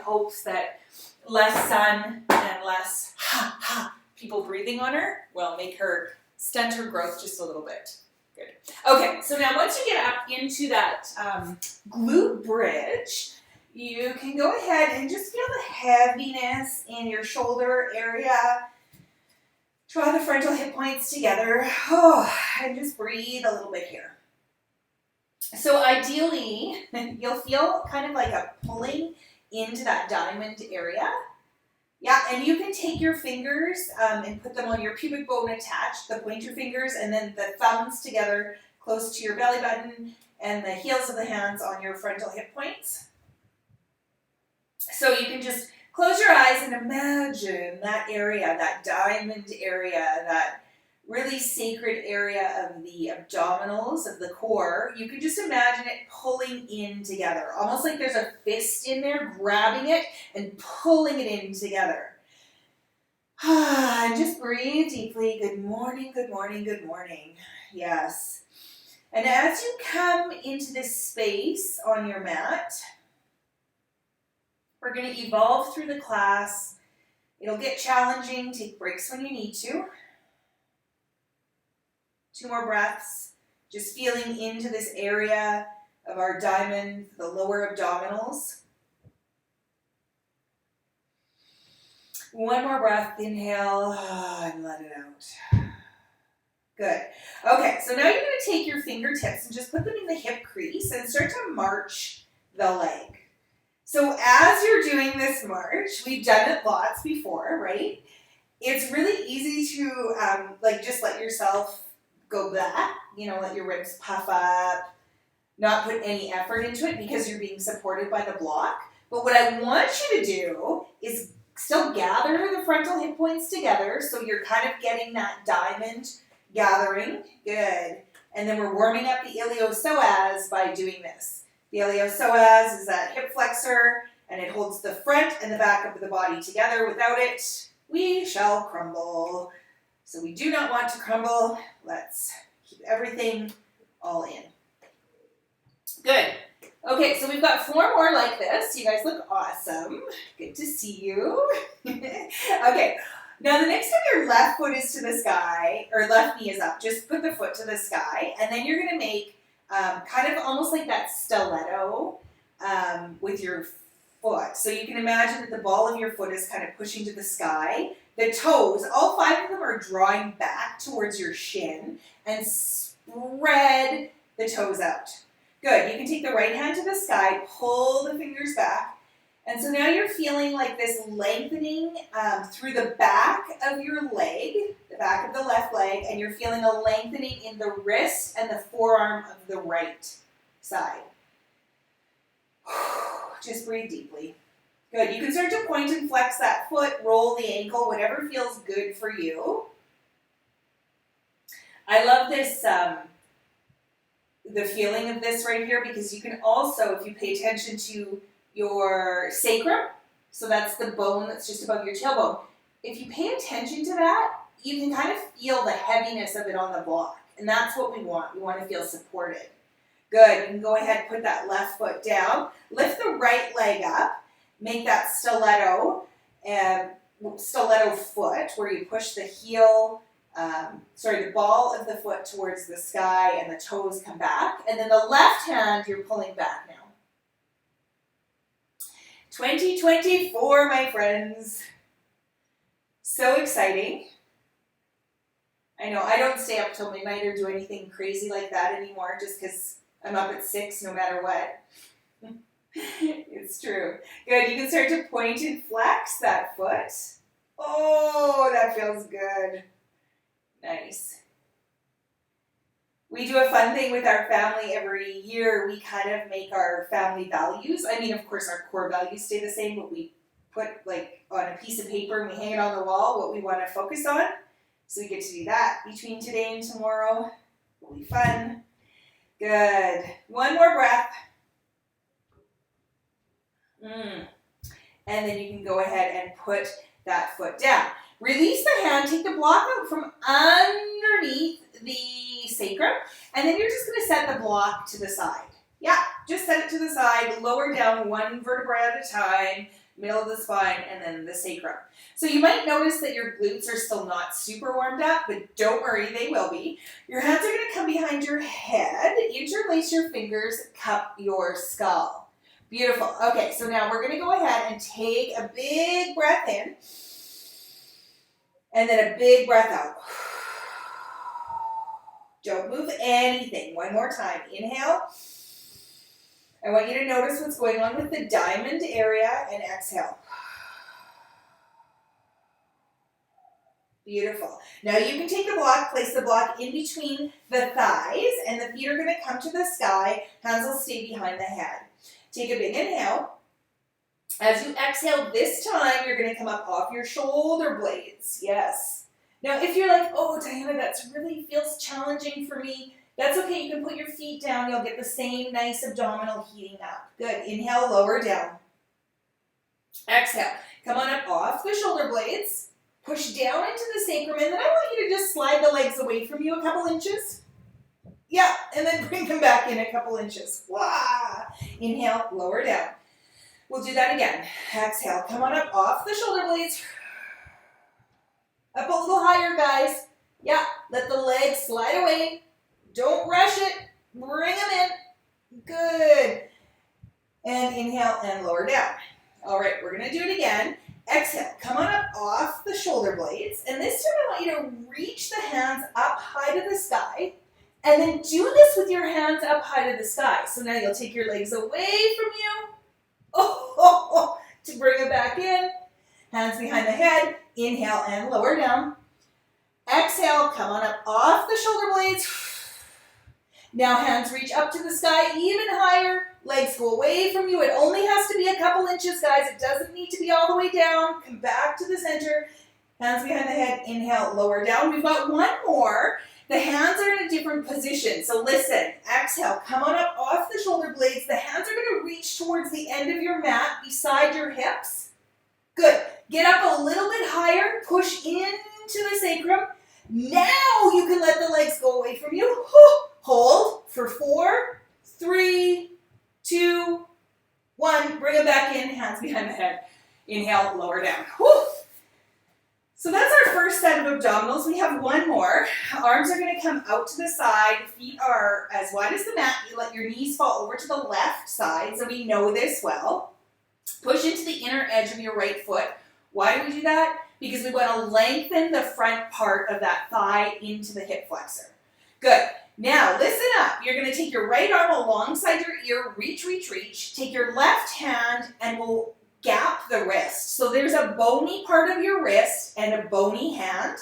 hopes that less sun and less people breathing on her will make her stunt her growth just a little bit. Good. Okay, so now once you get up into that glute bridge, you can go ahead and just feel the heaviness in your shoulder area. Draw the frontal hip points together. And just breathe a little bit here. So ideally, you'll feel kind of like a pulling into that diamond area. Yeah, and you can take your fingers and put them on your pubic bone attached, the pointer fingers, and then the thumbs together close to your belly button and the heels of the hands on your frontal hip points. So you can just close your eyes and imagine that area, that diamond area, that really sacred area of the abdominals, of the core. You can just imagine it pulling in together, almost like there's a fist in there grabbing it and pulling it in together. And just breathe deeply. Good morning, good morning, good morning. Yes. And as you come into this space on your mat, we're going to evolve through the class. It'll get challenging. Take breaks when you need to. 2 more breaths. Just feeling into this area of our diamond, the lower abdominals. 1 more breath. Inhale and let it out. Good. Okay, so now you're going to take your fingertips and just put them in the hip crease and start to march the leg. So as you're doing this march, we've done it lots before, right? It's really easy to just let yourself go back, let your ribs puff up, not put any effort into it because you're being supported by the block. But what I want you to do is still gather the frontal hip points together so you're kind of getting that diamond gathering. Good. And then we're warming up the iliopsoas by doing this. The iliopsoas is that hip flexor, and it holds the front and the back of the body together. Without it, we shall crumble. So we do not want to crumble. Let's keep everything all in. Good. Okay, so we've got 4 more like this. You guys look awesome. Good to see you. Okay, now the next time your left foot is to the sky, or left knee is up, just put the foot to the sky, and then you're going to make kind of almost like that stiletto with your foot. So you can imagine that the ball of your foot is kind of pushing to the sky. The toes, all 5 of them are drawing back towards your shin, and spread the toes out. Good. You can take the right hand to the sky, pull the fingers back, and so now you're feeling like this lengthening through the back of your leg, the back of the left leg, and you're feeling a lengthening in the wrist and the forearm of the right side. Just breathe deeply. Good. You can start to point and flex that foot, roll the ankle, whatever feels good for you. I love this, the feeling of this right here, because you can also, if you pay attention to your sacrum, so that's the bone that's just above your tailbone. If you pay attention to that, you can kind of feel the heaviness of it on the block. And that's what we want. We want to feel supported. Good. You can go ahead and put that left foot down. Lift the right leg up. Make that stiletto foot where you push the heel, the ball of the foot towards the sky and the toes come back. And then the left hand, you're pulling back now. 2024, my friends. So exciting. I know I don't stay up till midnight or do anything crazy like that anymore just because I'm up at 6 no matter what. It's true. Good. You can start to point and flex that foot. Oh, that feels good. Nice. We do a fun thing with our family every year. We kind of make our family values. I mean, of course, our core values stay the same, but we put like on a piece of paper and we hang it on the wall what we want to focus on. So we get to do that between today and tomorrow. It'll be fun. Good. 1 more breath. And then you can go ahead and put that foot down. Release the hand, take the block out from underneath the sacrum, and then you're just going to set the block to the side. Yeah, just set it to the side, lower down 1 vertebra at a time. middle of the spine, and then the sacrum. So you might notice that your glutes are still not super warmed up, but don't worry, they will be. Your hands are going to come behind your head, interlace your fingers, cup your skull. Beautiful. Okay, so now we're going to go ahead and take a big breath in, and then a big breath out. Don't move anything. One more time. Inhale. I want you to notice what's going on with the diamond area, and exhale. Beautiful. Now you can take the block, place the block in between the thighs, and the feet are going to come to the sky. Hands will stay behind the head. Take a big inhale. As you exhale this time, you're going to come up off your shoulder blades. Yes. Now if you're like, oh, Diana, that really feels challenging for me, that's okay. You can put your feet down. You'll get the same nice abdominal heating up. Good. Inhale, lower down. Exhale. Come on up off the shoulder blades. Push down into the sacrum, and then I want you to just slide the legs away from you a couple inches. Yeah, and then bring them back in a couple inches. Wow. Inhale, lower down. We'll do that again. Exhale, come on up off the shoulder blades. Up a little higher, guys. Yeah, let the legs slide away. Don't rush it. Bring them in. Good. And inhale and lower down. All right, we're going to do it again. Exhale, come on up off the shoulder blades, and this time I want you to reach the hands up high to the sky, and then do this with your hands up high to the sky. So now you'll take your legs away from you, to bring it back in, hands behind the head, inhale and lower down. Exhale, come on up off the shoulder blades. Now hands reach up to the sky even higher. Legs go away from you. It only has to be a couple inches, guys. It doesn't need to be all the way down. Come back to the center. Hands behind the head. Inhale, lower down. We've got one more. The hands are in a different position. So listen. Exhale. Come on up off the shoulder blades. The hands are going to reach towards the end of your mat beside your hips. Good. Get up a little bit higher. Push into the sacrum. Now you can let the legs go away from you. Hold for 4, 3, 2, 1. Bring them back in. Hands behind the head. Inhale, lower down. Whew. So that's our first set of abdominals. We have one more. Arms are going to come out to the side. Feet are as wide as the mat. You let your knees fall over to the left side, so we know this well. Push into the inner edge of your right foot. Why do we do that? Because we want to lengthen the front part of that thigh into the hip flexor. Good. Now, listen up. You're going to take your right arm alongside your ear, reach, reach, reach. Take your left hand and we'll gap the wrist. So there's a bony part of your wrist and a bony hand.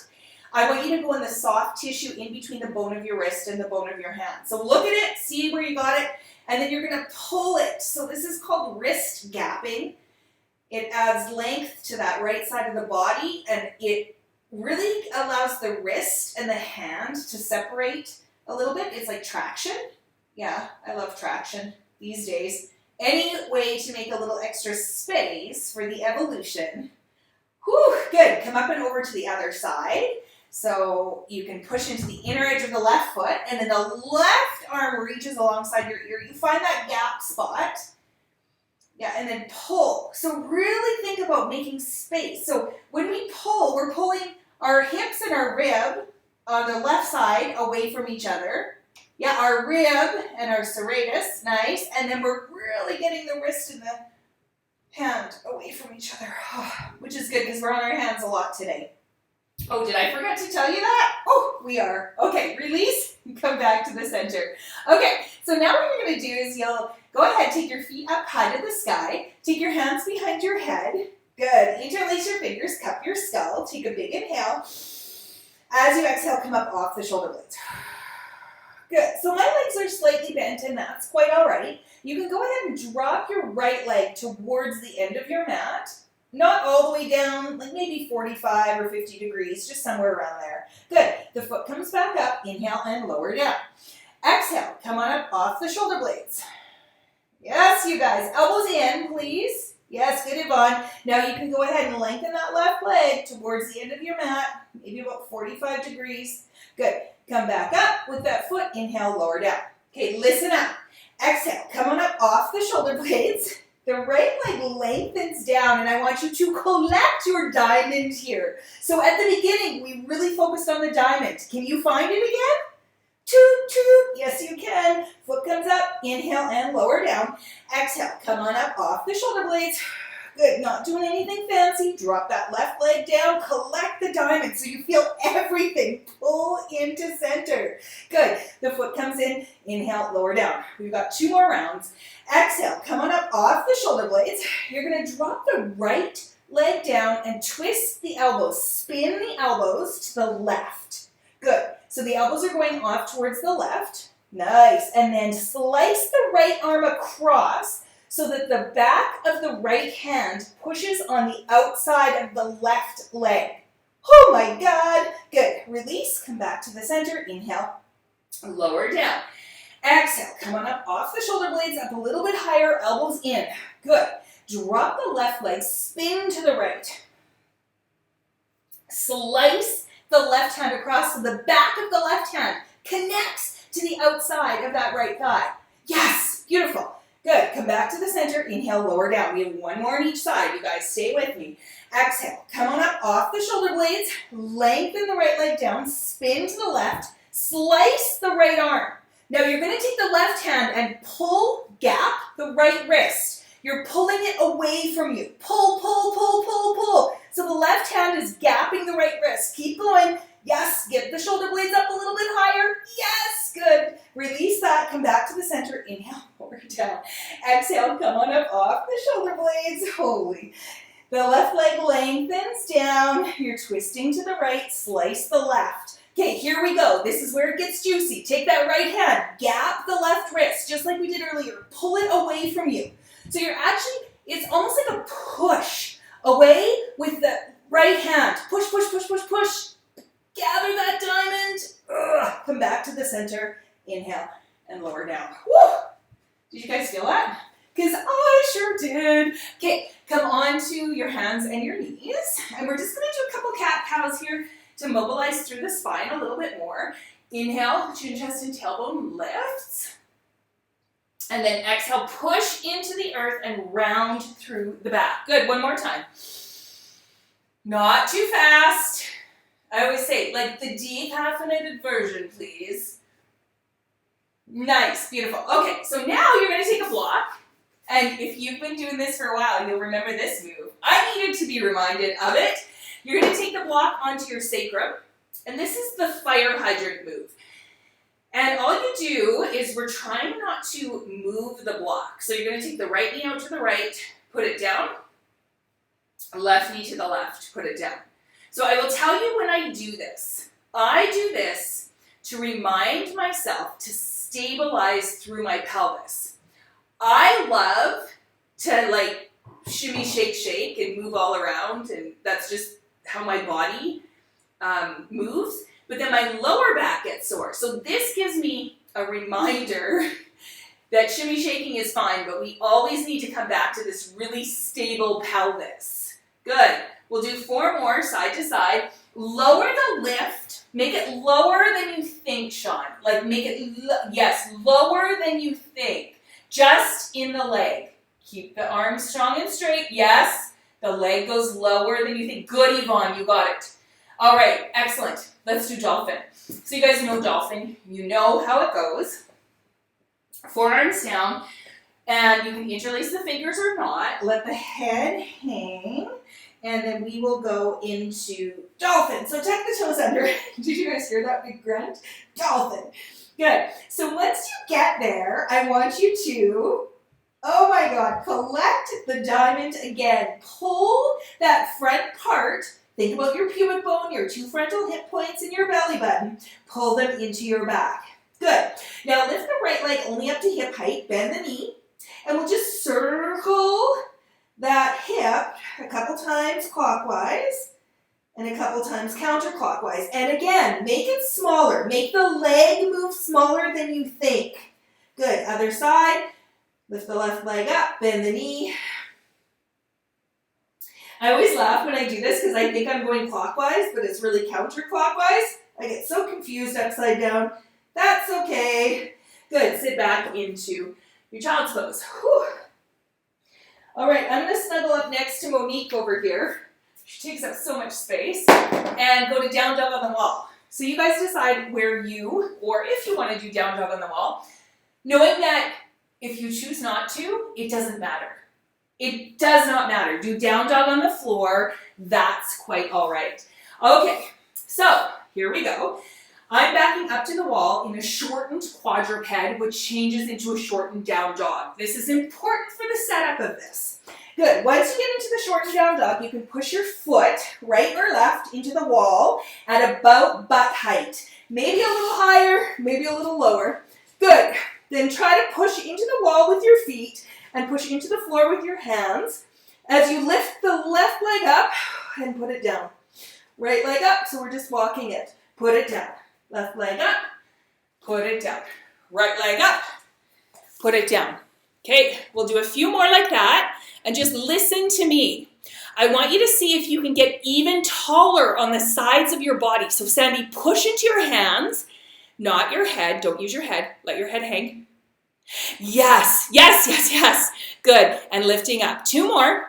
I want you to go in the soft tissue in between the bone of your wrist and the bone of your hand. So look at it, see where you got it, and then you're going to pull it. So this is called wrist gapping. It adds length to that right side of the body, and it really allows the wrist and the hand to separate a little bit. It's like traction. Yeah, I love traction these days. Any way to make a little extra space for the evolution. Whew, good. Come up and over to the other side. So you can push into the inner edge of the left foot, and then the left arm reaches alongside your ear. You find that gap spot. Yeah, and then pull. So really think about making space. So when we pull, we're pulling our hips and our rib on the left side away from each other. Yeah, our rib and our serratus, nice. And then we're really getting the wrist and the hand away from each other, which is good because we're on our hands a lot today. Oh, did I forget to tell you that? Oh, we are. Okay, release, come back to the center. Okay, so now what you're going to do is you'll go ahead, take your feet up high to the sky, take your hands behind your head. Good. Interlace your fingers, cup your skull, take a big inhale. As you exhale, come up off the shoulder blades. Good. So my legs are slightly bent, and that's quite all right. You can go ahead and drop your right leg towards the end of your mat. Not all the way down, like maybe 45 or 50 degrees, just somewhere around there. Good. The foot comes back up. Inhale and lower down. Exhale. Come on up off the shoulder blades. Yes, you guys. Elbows in, please. Yes, good, Yvonne. Now you can go ahead and lengthen that left leg towards the end of your mat, maybe about 45 degrees. Good. Come back up with that foot. Inhale, lower down. Okay, listen up. Exhale. Come on up off the shoulder blades. The right leg lengthens down, and I want you to collect your diamond here. So at the beginning, we really focused on the diamond. Can you find it again? Toot, toot. Yes, you can. Foot comes up, inhale and lower down. Exhale, come on up off the shoulder blades. Good, not doing anything fancy. Drop that left leg down, collect the diamond so you feel everything. Pull into center. Good, the foot comes in, inhale, lower down. We've got 2 more rounds. Exhale, come on up off the shoulder blades. You're gonna drop the right leg down and twist the elbows. Spin the elbows to the left. Good, so the elbows are going off towards the left. Nice, and then slice the right arm across so that the back of the right hand pushes on the outside of the left leg. Oh my God. Good. Release. Come back to the center. Inhale. Lower down. Exhale. Come on up off the shoulder blades, up a little bit higher, elbows in. Good. Drop the left leg. Spin to the right. Slice the left hand across so the back of the left hand connects to the outside of that right thigh. Yes. Beautiful. Good. Come back to the center. Inhale, lower down. We have 1 more on each side. You guys stay with me. Exhale. Come on up off the shoulder blades. Lengthen the right leg down. Spin to the left. Slice the right arm. Now you're going to take the left hand and gap the right wrist. You're pulling it away from you. Pull, pull, pull, pull, pull. So the left hand is gapping the right wrist. Keep going. Yes, get the shoulder blades up a little bit higher. Yes, good. Release that. Come back to the center. Inhale, lower down. Exhale, come on up off the shoulder blades. Holy. The left leg lengthens down. You're twisting to the right. Slice the left. Okay, here we go. This is where it gets juicy. Take that right hand. Gap the left wrist, just like we did earlier. Pull it away from you. So you're actually, it's almost like a push away with the right hand. Push, push, push, push, push. Gather that diamond. Ugh. Come back to the center. Inhale and lower down. Woo! Did you guys feel that? Because I sure did. Okay, come on to your hands and your knees. And we're just going to do a couple cat-cows here to mobilize through the spine a little bit more. Inhale, chin, chest, and tailbone lifts. And then exhale, push into the earth and round through the back. Good, 1 more time. Not too fast. I always say, like the decaffeinated version, please. Nice, beautiful. Okay, so now you're going to take a block. And if you've been doing this for a while, you'll remember this move. I needed to be reminded of it. You're going to take the block onto your sacrum. And this is the fire hydrant move. And all you do is we're trying not to move the block. So you're going to take the right knee out to the right, put it down. Left knee to the left, put it down. So I will tell you when I do this. I do this to remind myself to stabilize through my pelvis. I love to like shimmy, shake, shake and move all around, and that's just how my body moves. But then my lower back gets sore. So this gives me a reminder that shimmy shaking is fine, but we always need to come back to this really stable pelvis. Good. We'll do 4 more, side to side. Lower the lift. Make it lower than you think, Sean. Like make it, yes, lower than you think. Just in the leg. Keep the arms strong and straight. Yes. The leg goes lower than you think. Good, Yvonne, you got it. All right, excellent. Let's do dolphin. So you guys know dolphin. You know how it goes. Forearms down. And you can interlace the fingers or not. Let the head hang. And then we will go into dolphin. So tuck the toes under. Did you guys hear that big grunt? Dolphin. Good. So once you get there, I want you to, oh my God, collect the diamond again. Pull that front part. Think about your pubic bone, your 2 frontal hip points, and your belly button. Pull them into your back. Good. Now lift the right leg only up to hip height. Bend the knee. And we'll just circle that hip a couple times clockwise and a couple times counterclockwise. And again, make it smaller. Make the leg move smaller than you think. Good. Other side. Lift the left leg up, bend the knee. I always laugh when I do this because I think I'm going clockwise, but it's really counterclockwise. I get so confused upside down. That's okay. Good. Sit back into your child's pose. Whew. All right, I'm gonna snuggle up next to Monique over here. She takes up so much space, and go to down dog on the wall. So you guys decide where you, or if you want to do down dog on the wall, knowing that if you choose not to, it doesn't matter. It does not matter. Do down dog on the floor. That's quite all right. Okay, so here we go. I'm backing up to the wall in a shortened quadruped, which changes into a shortened down dog. This is important for the setup of this. Good. Once you get into the shortened down dog, you can push your foot, right or left, into the wall at about butt height. Maybe a little higher, maybe a little lower. Good. Then try to push into the wall with your feet and push into the floor with your hands as you lift the left leg up and put it down. Right leg up, so we're just walking it. Put it down. Left leg up, put it down. Right leg up, put it down. Okay, we'll do a few more like that, and just listen to me. I want you to see if you can get even taller on the sides of your body. So Sandy, push into your hands, not your head. Don't use your head. Let your head hang. Yes, yes, yes, yes. Good, and lifting up. 2 more.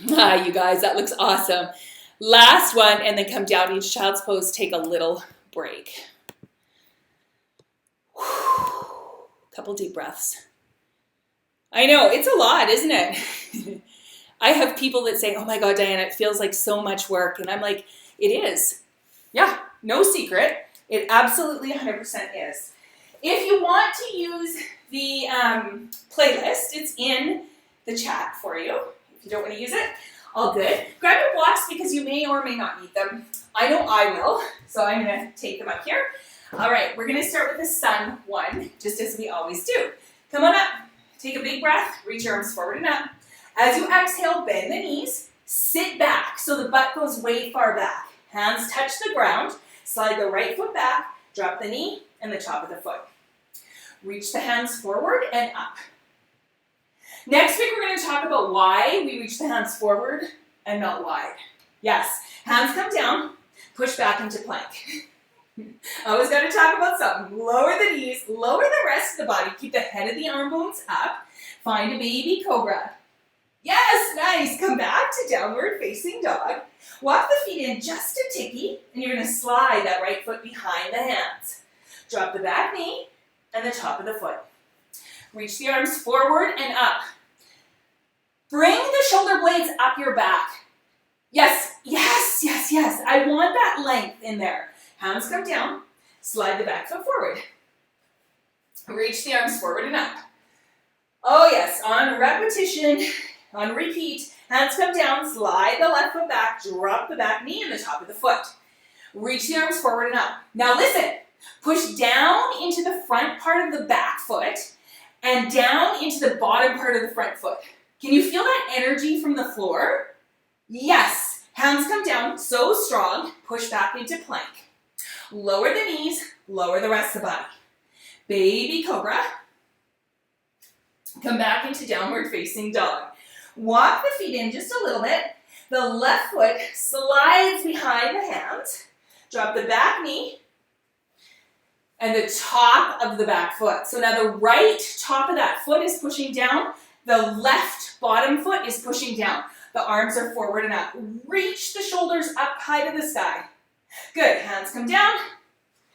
You guys, that looks awesome. Last one, and then come down into child's pose. Take a little break. Couple deep breaths. I know, it's a lot, isn't it? I have people that say, oh my God, Diana, it feels like so much work. And I'm like, it is. Yeah, no secret. It absolutely 100% is. If you want to use the playlist, it's in the chat for you. If you don't want to use it, all good. Grab your blocks because you may or may not need them. I know I will, so I'm going to take them up here. All right, we're going to start with the sun one, just as we always do. Come on up. Take a big breath, reach your arms forward and up. As you exhale, bend the knees, sit back so the butt goes way far back. Hands touch the ground, slide the right foot back, drop the knee and the top of the foot. Reach the hands forward and up. Next week, we're going to talk about why we reach the hands forward and not wide. Yes, hands come down, push back into plank. Always got to talk about something. Lower the knees, lower the rest of the body. Keep the head of the arm bones up. Find a baby cobra. Yes, nice. Come back to downward facing dog. Walk the feet in just a ticky, and you're going to slide that right foot behind the hands. Drop the back knee and the top of the foot. Reach the arms forward and up. Bring the shoulder blades up your back. Yes, yes, yes, yes. I want that length in there. Hands come down, slide the back foot forward. Reach the arms forward and up. Oh yes, on repetition, on repeat, hands come down, slide the left foot back, drop the back knee and the top of the foot. Reach the arms forward and up. Now listen, push down into the front part of the back foot and down into the bottom part of the front foot. Can you feel that energy from the floor? Yes, hands come down, so strong, push back into plank. Lower the knees, lower the rest of the body. Baby cobra. Come back into downward facing dog. Walk the feet in just a little bit. The left foot slides behind the hands. Drop the back knee and the top of the back foot. So now the right top of that foot is pushing down. The left bottom foot is pushing down. The arms are forward and up. Reach the shoulders up high to the sky. Good, hands come down,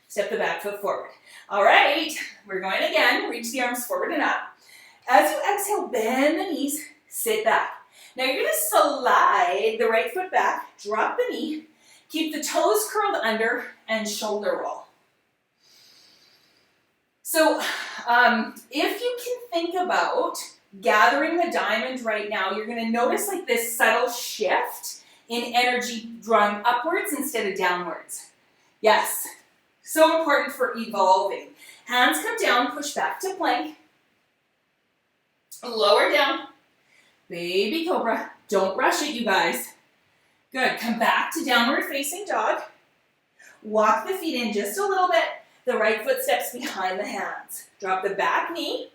step the back foot forward. All right, we're going again. Reach the arms forward and up. As you exhale, bend the knees, sit back. Now you're gonna slide the right foot back, drop the knee, keep the toes curled under, and shoulder roll. So if you can think about gathering the diamond right now, you're gonna notice like this subtle shift in energy drawing upwards instead of downwards. Yes, so important for evolving. Hands come down, push back to plank. Lower down, baby cobra. Don't rush it, you guys. Good, come back to downward facing dog. Walk the feet in just a little bit. The right foot steps behind the hands. Drop the back knee.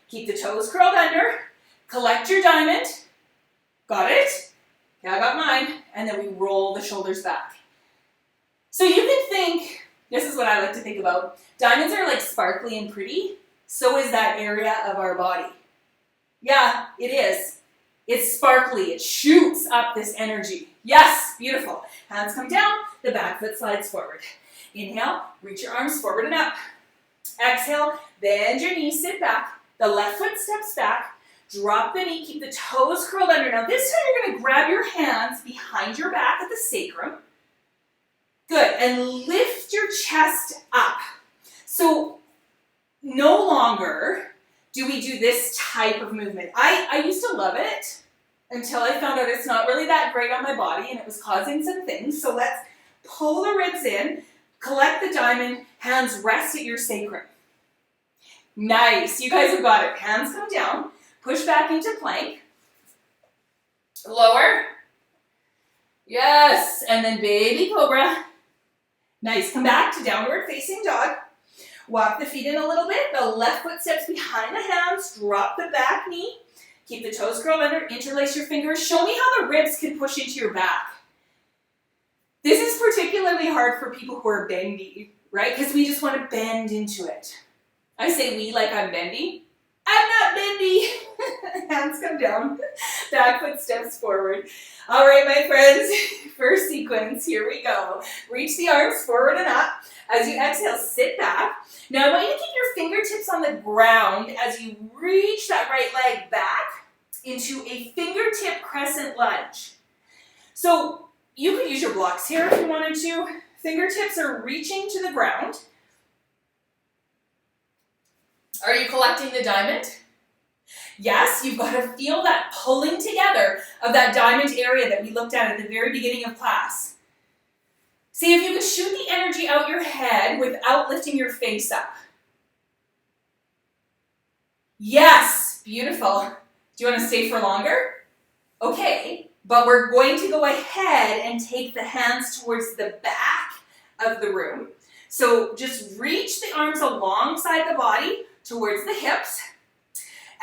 Keep the toes curled under. Collect your diamond. Got it? Yeah, I got mine. And then we roll the shoulders back. So you can think, this is what I like to think about. Diamonds are like sparkly and pretty. So is that area of our body. Yeah, it is. It's sparkly. It shoots up this energy. Yes, beautiful. Hands come down. The back foot slides forward. Inhale, reach your arms forward and up. Exhale, bend your knees, sit back. The left foot steps back. Drop the knee, keep the toes curled under. Now this time you're going to grab your hands behind your back at the sacrum. Good, and lift your chest up. So no longer do we do this type of movement. I used to love it until I found out it's not really that great on my body and it was causing some things. So let's pull the ribs in, collect the diamond, hands rest at your sacrum. Nice, you guys have got it. Hands come down, push back into plank. Lower. Yes, and then baby cobra. Nice, come back to downward facing dog. Walk the feet in a little bit. The left foot steps behind the hands. Drop the back knee. Keep the toes curled under. Interlace your fingers. Show me how the ribs can push into your back. This is particularly hard for people who are bendy, right? Because we just want to bend into it. I say we like I'm bendy. I'm not bendy. Hands come down. Back foot steps forward. All right, my friends. First sequence. Here we go. Reach the arms forward and up. As you exhale, sit back. Now I want you to keep your fingertips on the ground as you reach that right leg back into a fingertip crescent lunge. So you could use your blocks here if you wanted to. Fingertips are reaching to the ground. Are you collecting the diamond? Yes, you've got to feel that pulling together of that diamond area that we looked at the very beginning of class. See if you can shoot the energy out your head without lifting your face up. Yes, beautiful. Do you want to stay for longer? Okay, but we're going to go ahead and take the hands towards the back of the room. So just reach the arms alongside the body towards the hips.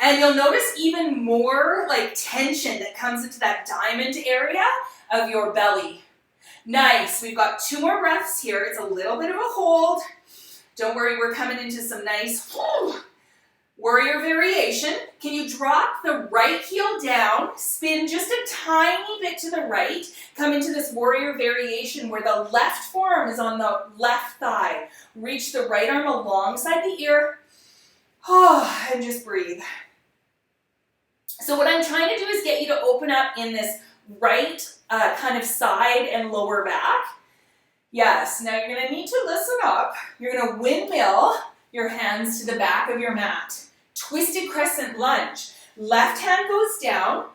And you'll notice even more like tension that comes into that diamond area of your belly. Nice, we've got 2 more breaths here. It's a little bit of a hold. Don't worry, we're coming into some nice warrior variation. Can you drop the right heel down, spin just a tiny bit to the right, come into this warrior variation where the left forearm is on the left thigh. Reach the right arm alongside the ear, and just breathe. So what I'm trying to do is get you to open up in this right kind of side and lower back. Yes, now you're going to need to listen up. You're going to windmill your hands to the back of your mat. Twisted crescent lunge. Left hand goes down,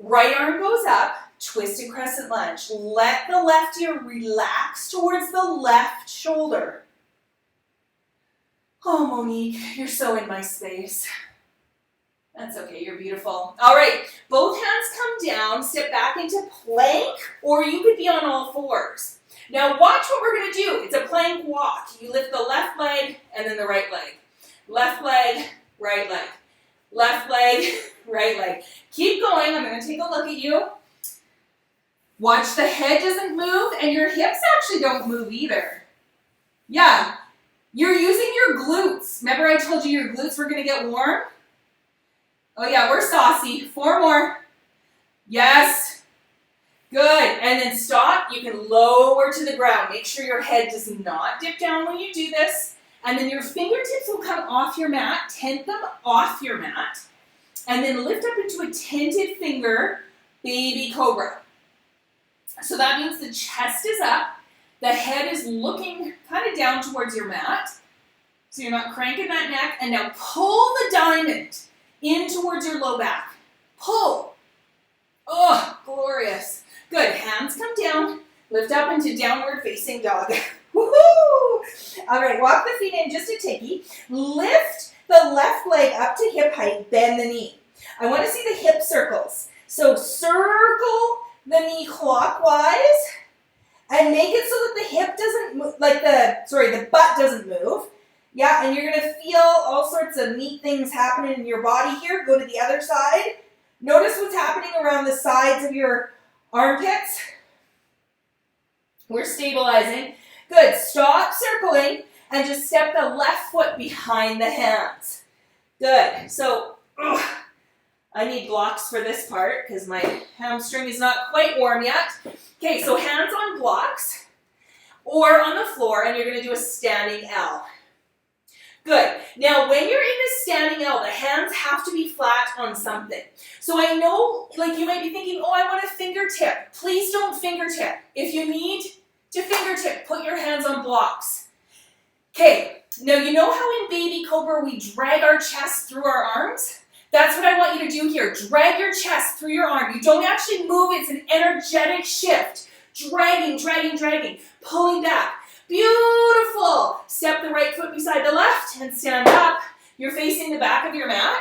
right arm goes up, twisted crescent lunge. Let the left ear relax towards the left shoulder. Oh, Monique, you're so in my space. That's okay, you're beautiful. All right, both hands come down, step back into plank, or you could be on all fours. Now watch what we're gonna do. It's a plank walk. You lift the left leg and then the right leg. Left leg, right leg. Left leg, right leg. Keep going, I'm gonna take a look at you. Watch the head doesn't move and your hips actually don't move either. Yeah, you're using your glutes. Remember I told you your glutes were gonna get warm? Oh yeah, we're saucy. 4 more. Yes. Good. And then stop. You can lower to the ground. Make sure your head does not dip down when you do this. And then your fingertips will come off your mat. Tent them off your mat. And then lift up into a tented finger, baby cobra. So that means the chest is up. The head is looking kind of down towards your mat. So you're not cranking that neck. And now pull the diamond in towards your low back. Pull. Oh, glorious. Good. Hands come down. Lift up into downward facing dog. Woohoo! All right, walk the feet in just a ticky. Lift the left leg up to hip height. Bend the knee. I want to see the hip circles. So circle the knee clockwise and make it so that the hip doesn't move, the butt doesn't move. Yeah, and you're going to feel all sorts of neat things happening in your body here. Go to the other side. Notice what's happening around the sides of your armpits. We're stabilizing. Good. Stop circling and just step the left foot behind the hands. Good. So, I need blocks for this part because my hamstring is not quite warm yet. Okay, so hands on blocks or on the floor, and you're going to do a standing L. Good. Now, when you're in a standing L, the hands have to be flat on something. So I know, like, you might be thinking, oh, I want a fingertip. Please don't fingertip. If you need to fingertip, put your hands on blocks. Okay, now you know how in baby cobra we drag our chest through our arms? That's what I want you to do here. Drag your chest through your arm. You don't actually move, it's an energetic shift. Dragging, dragging, dragging, pulling back. Beautiful. Step the right foot beside the left and stand up. You're facing the back of your mat.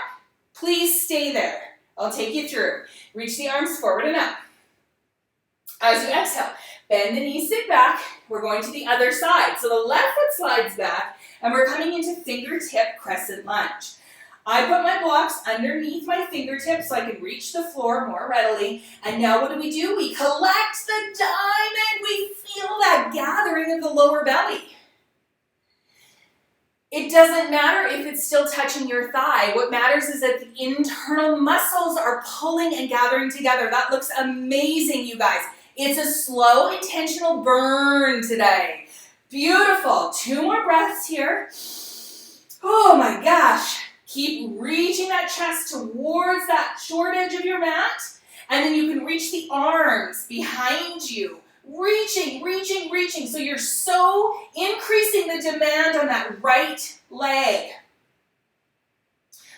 Please stay there. I'll take you through. Reach the arms forward and up. As you exhale, bend the knees, sit back. We're going to the other side. So the left foot slides back, and we're coming into fingertip crescent lunge. I put my blocks underneath my fingertips so I can reach the floor more readily. And now what do? We collect the diamond. We feel that gathering of the lower belly. It doesn't matter if it's still touching your thigh. What matters is that the internal muscles are pulling and gathering together. That looks amazing, you guys. It's a slow, intentional burn today. Beautiful. 2 more breaths here. Oh my gosh. Keep reaching that chest towards that short edge of your mat, and then you can reach the arms behind you. Reaching, reaching, reaching. So you're so increasing the demand on that right leg.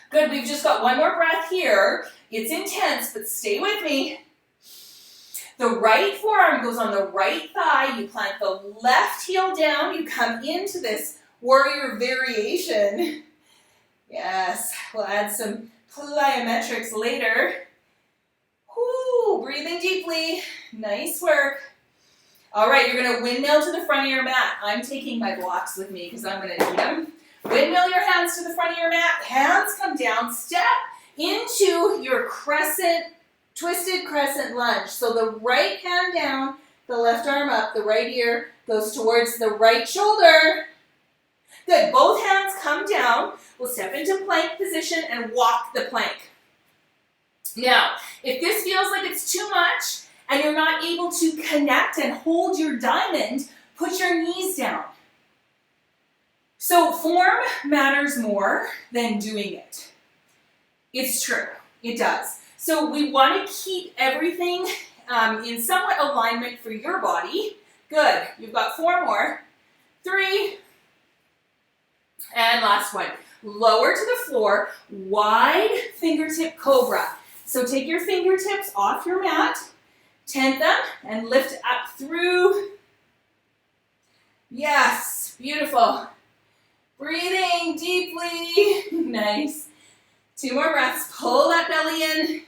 Good, we've just got 1 more breath here. It's intense, but stay with me. The right forearm goes on the right thigh. You plant the left heel down. You come into this warrior variation. Yes, we'll add some plyometrics later. Whoo, breathing deeply. Nice work. All right, you're going to windmill to the front of your mat. I'm taking my blocks with me because I'm going to need them. Windmill your hands to the front of your mat. Hands come down. Step into your crescent, twisted crescent lunge. So the right hand down, the left arm up, the right ear goes towards the right shoulder. Good, both hands come down. We'll step into plank position and walk the plank. Now, if this feels like it's too much and you're not able to connect and hold your diamond, put your knees down. So form matters more than doing it. It's true, it does. So we want to keep everything in somewhat alignment for your body. Good, you've got 4 more. 3, and last one. Lower to the floor, wide fingertip cobra. So take your fingertips off your mat, tent them, and lift up through. Yes, beautiful. Breathing deeply. Nice. 2 more breaths. Pull that belly in.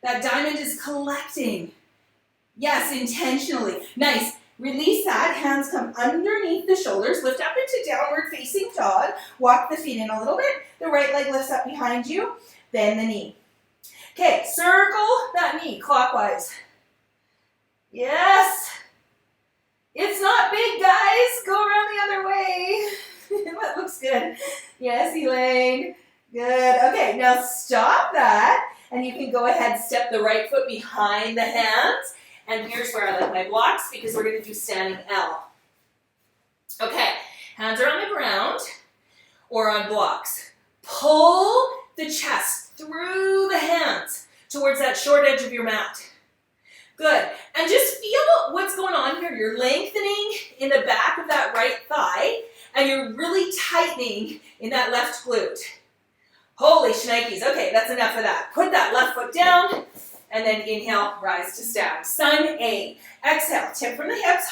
That diamond is collecting. Yes, intentionally. Nice. Release that. Hands come underneath the shoulders. Lift up into downward facing dog. Walk the feet in a little bit. The right leg lifts up behind you. Bend the knee. Okay, circle that knee clockwise. Yes. It's not big, guys. Go around the other way. That looks good. Yes, Elaine. Good. Okay, now stop that. And you can go ahead, step the right foot behind the hands. And here's where I like my blocks because we're going to do standing L. Okay, hands are on the ground or on blocks. Pull the chest through the hands towards that short edge of your mat. Good. And just feel what's going on here. You're lengthening in the back of that right thigh and you're really tightening in that left glute. Holy shnikes. Okay, that's enough of that. Put that left foot down. And then inhale, rise to stand. Sun A. Exhale, tip from the hips.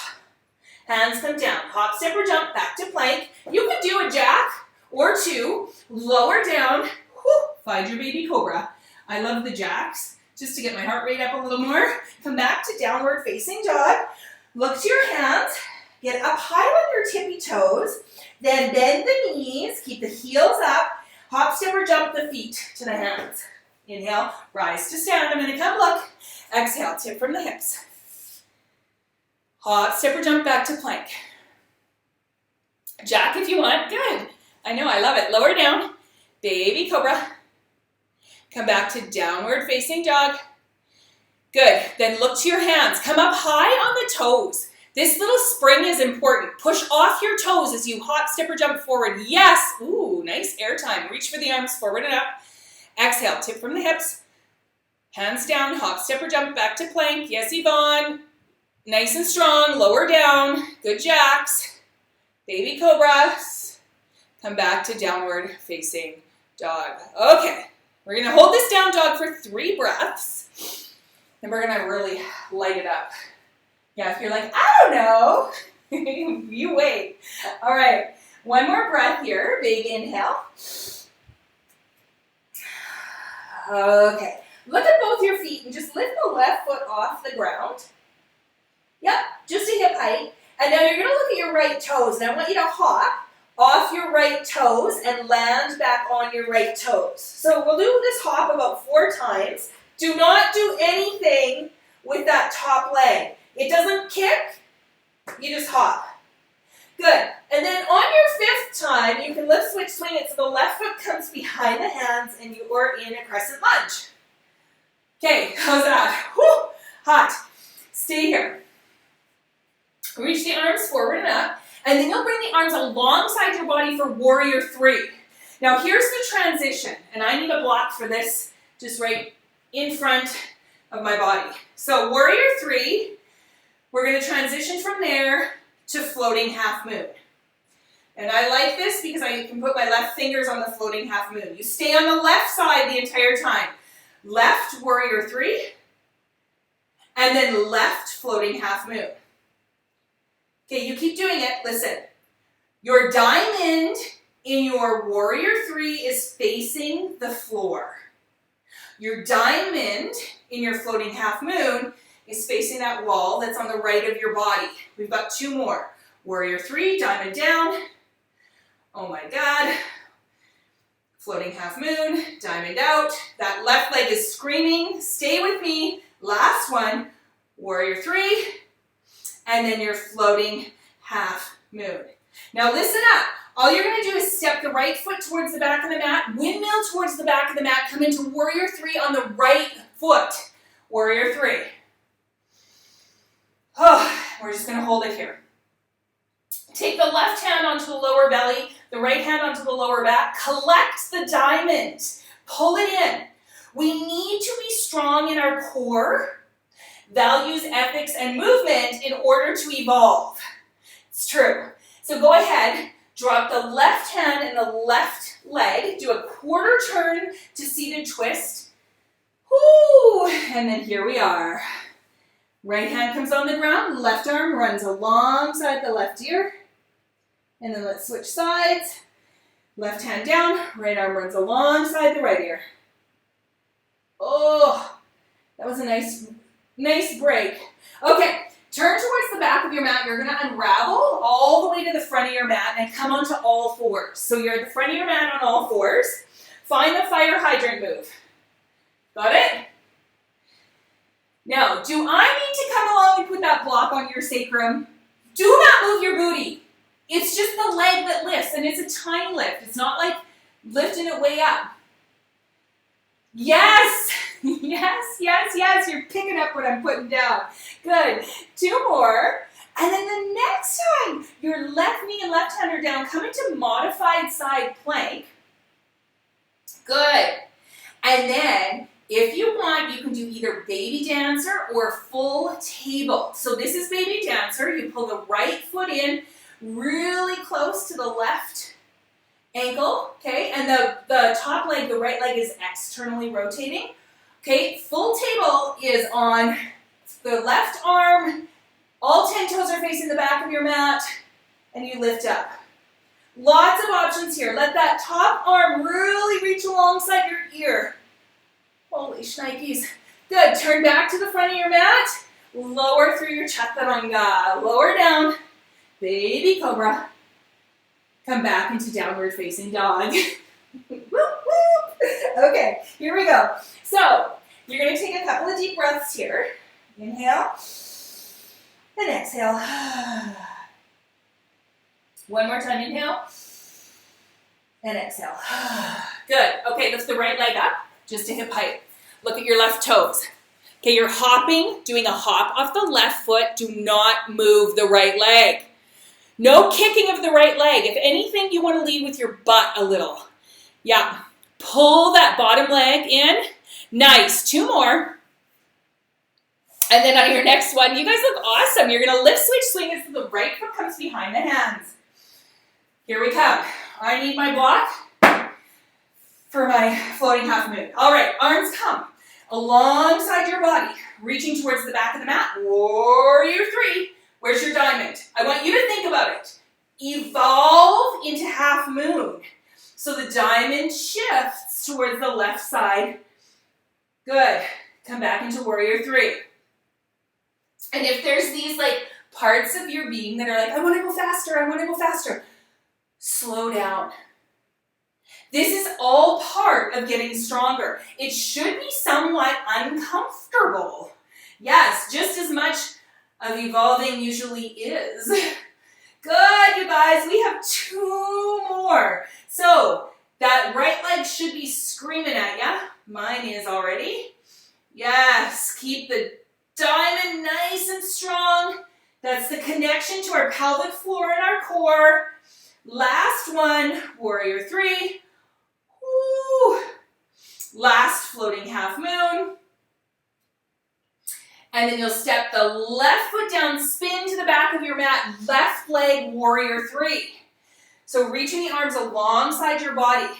Hands come down. Hop, step, or jump back to plank. You could do a jack or 2. Lower down. Whew, find your baby cobra. I love the jacks. Just to get my heart rate up a little more. Come back to downward facing dog. Look to your hands. Get up high on your tippy toes. Then bend the knees. Keep the heels up. Hop, step, or jump the feet to the hands. Inhale, rise to stand. I'm going to come look. Exhale, tip from the hips. Hop, step, or jump back to plank. Jack if you want. Good. I know, I love it. Lower down. Baby cobra. Come back to downward facing dog. Good. Then look to your hands. Come up high on the toes. This little spring is important. Push off your toes as you hop, step, or jump forward. Yes. Ooh, nice air time. Reach for the arms forward and up. Exhale, tip from the hips. Hands down, hop, step, or jump back to plank. Yes, Yvonne. Nice and strong. Lower down. Good jacks. Baby cobras. Come back to downward facing dog. Okay. We're going to hold this down dog for 3 breaths. And we're going to really light it up. Yeah, if you're like, I don't know, you wait. All right, one more breath here. Big inhale. Okay, look at both your feet and just lift the left foot off the ground. Yep, just to hip height. And now you're going to look at your right toes. And I want you to hop off your right toes and land back on your right toes. So we'll do this hop about 4 times. Do not do anything with that top leg. It doesn't kick, you just hop. Good. And then on your 5th time, you can lift, switch, swing it so the left foot comes behind the hands and you are in a crescent lunge. Okay, how's that? Whew, hot. Stay here. Reach the arms forward and up, and then you'll bring the arms alongside your body for warrior 3. Now here's the transition, and I need a block for this just right in front of my body. So warrior 3, we're going to transition from there to floating half moon. And I like this because I can put my left fingers on the floating half moon. You stay on the left side the entire time. Left warrior 3, and then left floating half moon. Okay, you keep doing it. Listen. Your diamond in your warrior 3 is facing the floor. Your diamond in your floating half moon is facing that wall that's on the right of your body. We've got 2 more. Warrior 3, diamond down. Oh my God. Floating half moon, diamond out. That left leg is screaming. Stay with me. Last one. Warrior 3. And then your floating half moon. Now listen up. All you're going to do is step the right foot towards the back of the mat, windmill towards the back of the mat, come into warrior 3 on the right foot. Warrior 3. Oh, we're just going to hold it here. Take the left hand onto the lower belly, the right hand onto the lower back. Collect the diamond. Pull it in. We need to be strong in our core, values, ethics, and movement in order to evolve. It's true. So go ahead, drop the left hand and the left leg, do a quarter turn to seated twist. Whoo! And then here we are. Right hand comes on the ground, left arm runs alongside the left ear. And then let's switch sides. Left hand down, right arm runs alongside the right ear. Oh, that was a nice break. Okay, turn towards the back of your mat. You're going to unravel all the way to the front of your mat and come onto all fours. So you're at the front of your mat on all fours. Find the fire hydrant move. Got it? Now, do I need to come along and put that block on your sacrum? Do not move your booty. It's just the leg that lifts, and it's a tiny lift. It's not like lifting it way up. Yes! Yes. You're picking up what I'm putting down. Good. 2 more. And then the next time your left knee and left hand are down, come into modified side plank. Good. And then, if you want, you can do either baby dancer or full table. So this is baby dancer. You pull the right foot in really close to the left ankle, okay? And the top leg, the right leg, is externally rotating. Okay, full table is on the left arm. All 10 toes are facing the back of your mat, and you lift up. Lots of options here. Let that top arm really reach alongside your ear. Holy shnikes. Good. Turn back to the front of your mat. Lower through your chaturanga. Lower down. Baby cobra. Come back into downward facing dog. Whoop, whoop. Okay, here we go. So, you're going to take a couple of deep breaths here. Inhale. And exhale. One more time, inhale. And exhale. Good. Okay, lift the right leg up. just to hip height. Look at your left toes. Okay, you're hopping, doing a hop off the left foot. Do not move the right leg. No kicking of the right leg. If anything, you want to lead with your butt a little. Yeah. Pull that bottom leg in. Nice. 2 more. And then on your next one, you guys look awesome. You're going to lift, switch, swing as the right foot comes behind the hands. Here we come. I need my block for my floating half moon. All right, arms come alongside your body, reaching towards the back of the mat. Warrior 3. Where's your diamond? I want you to think about it. Evolve into half moon. So the diamond shifts towards the left side. Good. Come back into warrior 3. And if there's these like parts of your being that are like, I want to go faster, I want to go faster, slow down. This is all part of getting stronger. It should be somewhat uncomfortable. Yes, just as much of evolving usually is. Good, you guys. We have 2 more. So that right leg should be screaming at ya. Mine is already. Yes, keep the diamond nice and strong. That's the connection to our pelvic floor and our core. Last one, warrior 3. Woo. Last floating half moon. And then you'll step the left foot down, spin to the back of your mat, left leg, warrior 3. So reaching the arms alongside your body.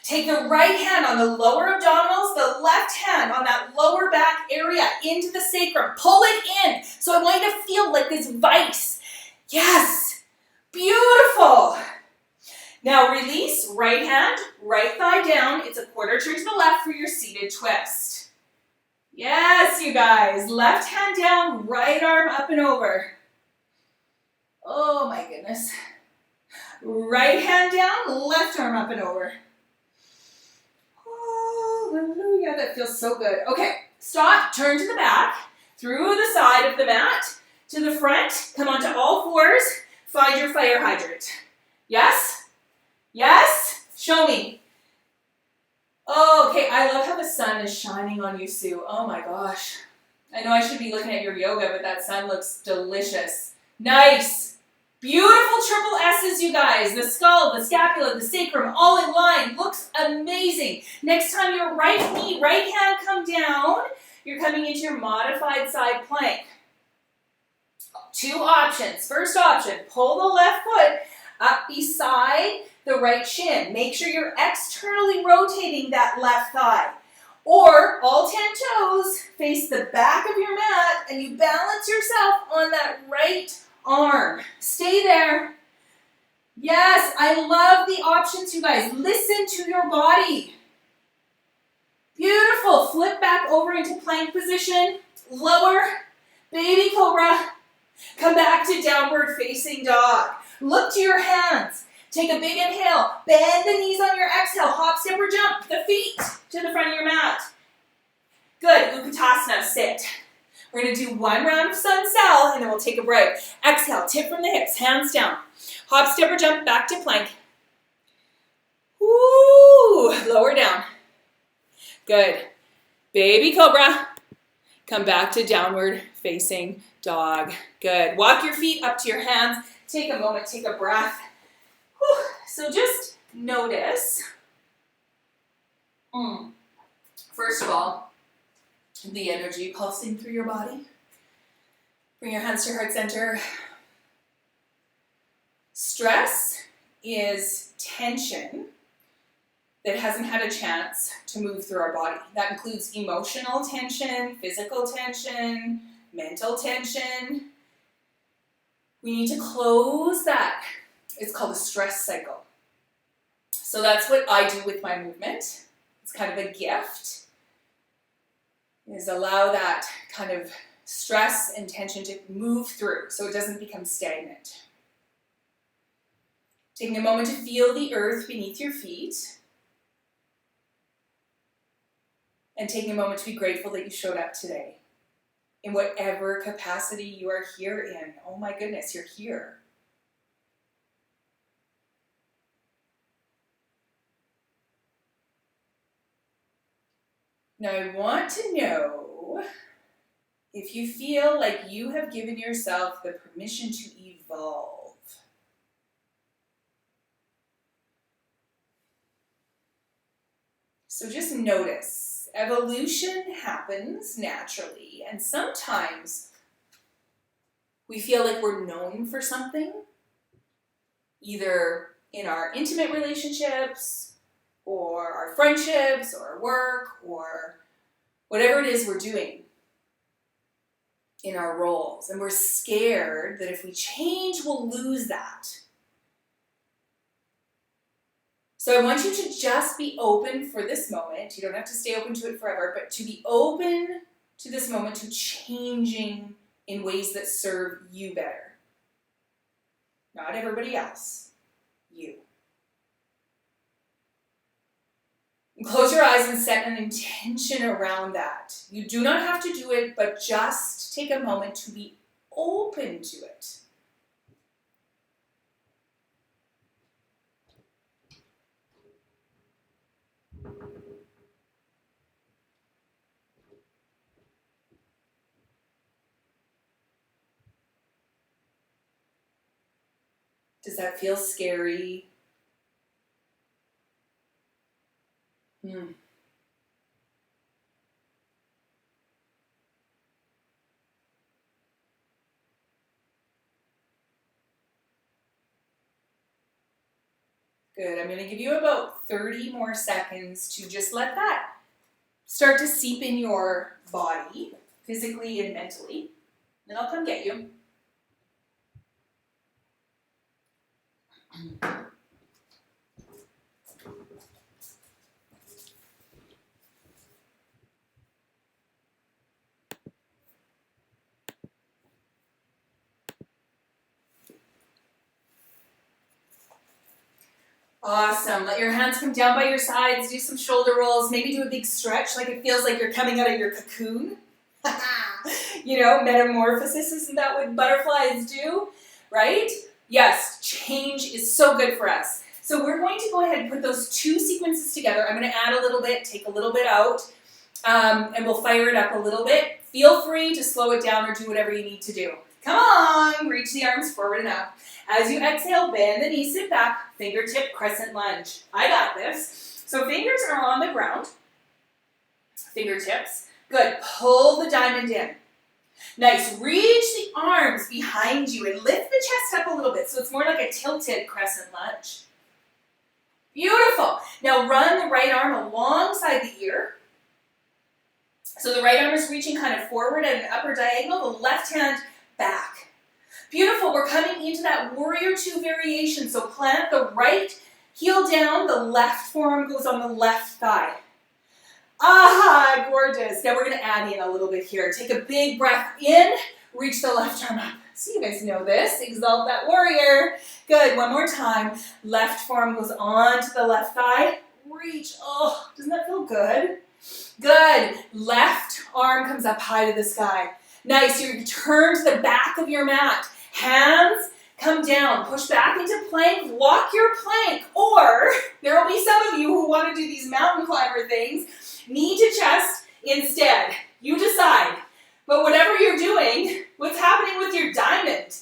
Take the right hand on the lower abdominals, the left hand on that lower back area into the sacrum. Pull it in. So I want you to feel like this vice. Yes. Beautiful. Now release, right hand, right thigh down. It's a quarter turn to the left for your seated twist. Yes, you guys. Left hand down, right arm up and over. Oh my goodness. Right hand down, left arm up and over. Hallelujah, that feels so good. Okay, stop, turn to the back, through the side of the mat, to the front, come onto all fours, find your fire hydrant. Yes? Yes? Show me. Oh, okay, I love how the sun is shining on you, Sue. Oh my gosh. I know I should be looking at your yoga, but that sun looks delicious. Nice. Beautiful triple S's, you guys. The skull, the scapula, the sacrum, all in line. Looks amazing. Next time your right knee, right hand come down, you're coming into your modified side plank. 2 options. First option, pull the left foot up beside the right shin. Make sure you're externally rotating that left thigh. Or all 10 toes face the back of your mat and you balance yourself on that right arm. Stay there. Yes, I love the options, you guys. Listen to your body. Beautiful. Flip back over into plank position. Lower, baby cobra. Come back to downward facing dog. Look to your hands. Take a big inhale. Bend the knees on your exhale. Hop, step, or jump the feet to the front of your mat. Good. Utkatasana. Sit. We're going to do 1 round of sun cell, and then we'll take a break. Exhale. Tip from the hips. Hands down. Hop, step, or jump back to plank. Woo. Lower down. Good. Baby cobra. Come back to downward facing dog. Good. Walk your feet up to your hands. Take a moment. Take a breath. Whew. So just notice, first of all, the energy pulsing through your body. Bring your hands to your heart center. Stress is tension that hasn't had a chance to move through our body. That includes emotional tension, physical tension, mental tension. We need to close that. It's called a stress cycle. So that's what I do with my movement. It's kind of a gift, is allow that kind of stress and tension to move through so it doesn't become stagnant. Taking a moment to feel the earth beneath your feet. And taking a moment to be grateful that you showed up today. In whatever capacity you are here in. Oh my goodness, you're here. Now I want to know if you feel like you have given yourself the permission to evolve. So just notice, evolution happens naturally, and sometimes we feel like we're known for something, either in our intimate relationships, or our friendships, or our work, or whatever it is we're doing in our roles. And we're scared that if we change, we'll lose that. So I want you to just be open for this moment. You don't have to stay open to it forever, but to be open to this moment, to changing in ways that serve you better. Not everybody else, you. And close your eyes and set an intention around that. You do not have to do it, but just take a moment to be open to it. Does that feel scary? Good. I'm going to give you about 30 more seconds to just let that start to seep in your body, physically and mentally. Then I'll come get you. Awesome. Let your hands come down by your sides. Do some shoulder rolls. Maybe do a big stretch like it feels like you're coming out of your cocoon. You know, metamorphosis. Isn't that what butterflies do? Right? Yes, change is so good for us. So we're going to go ahead and put those two sequences together. I'm going to add a little bit, take a little bit out, and we'll fire it up a little bit. Feel free to slow it down or do whatever you need to do. Come on, reach the arms forward and up. As you exhale, bend the knees, sit back, fingertip crescent lunge. I got this. So fingers are on the ground. Fingertips. Good. Pull the diamond in. Nice. Reach the arms behind you and lift the chest up a little bit so it's more like a tilted crescent lunge. Beautiful. Now run the right arm alongside the ear. So the right arm is reaching kind of forward at an upper diagonal, the left hand back. Beautiful. We're coming into that warrior two variation. So plant the right heel down, the left forearm goes on the left thigh. Ah, gorgeous. Now we're going to add in a little bit here. Take a big breath in, reach the left arm up. So you guys know this. Exalt that warrior. Good. One more time. Left forearm goes on to the left thigh. Reach. Oh, doesn't that feel good? Good. Left arm comes up high to the sky. Nice. You turn to the back of your mat. Hands come down. Push back into plank. Lock your plank. Or there will be some of you who want to do these mountain climber things. Knee to chest instead. You decide. But whatever you're doing, what's happening with your diamond?